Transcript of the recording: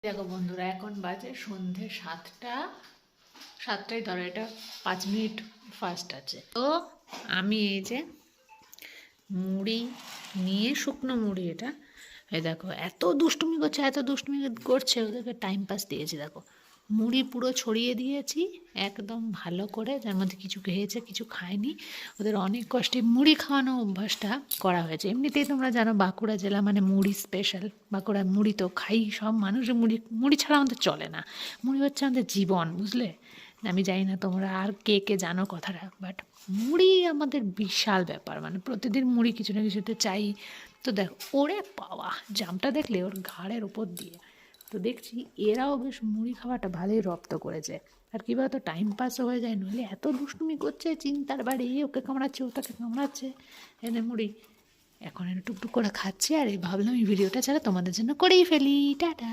দেখো বন্ধুরা, এখন বাজে সন্ধে 7টা, 7টাই ধরো, এটা 5 মিনিট ফাস্ট আছে। তো আমি এই যে মুড়ি নিয়ে, শুকনো মুড়ি এটা, এই দেখো এত দুষ্টুমি করছে, এত দুষ্টুমি করছে, ওদেরকে টাইম পাস দিয়েছি। দেখো মুড়ি পুরো ছড়িয়ে দিয়েছি একদম ভালো করে, যার মধ্যে কিছু খেয়েছে কিছু খায়নি। ওদের অনেক কষ্টে মুড়ি খাওয়ানো অভ্যাসটা করা হয়েছে। এমনিতেই তোমরা জানো বাঁকুড়া জেলা মানে মুড়ি স্পেশাল। বাঁকুড়ার মুড়ি তো খাই সব মানুষ, মুড়ি মুড়ি ছাড়া আমাদের চলে না। মুড়ি হচ্ছে আমাদের জীবন, বুঝলে? আমি জানি না তোমরা আর কে কে জানো কথাটা, বাট মুড়ি আমাদের বিশাল ব্যাপার, মানে প্রতিদিন মুড়ি কিছু না কিছুতে চাই। তো দেখো ওরে বাবা, জামটা দেখলে ওর ঘাড়ের ওপর দিয়ে। তো দেখছি এরাও বেশ মুড়ি খাওয়াটা ভালোই রপ্ত করেছে। আর কী বলতো, টাইম পাসও হয়ে যায়, নইলে এত দুষ্টুমি করছে, চিন্তার বাড়ি, ওকে কামড়াচ্ছে ওটাকে কামড়াচ্ছে। এনে মুড়ি এখন টুকটুক করে খাচ্ছি, আর এই ভাবলাম এই ভিডিওটা ছাড়া তোমাদের জন্য করেই ফেলি। টাটা।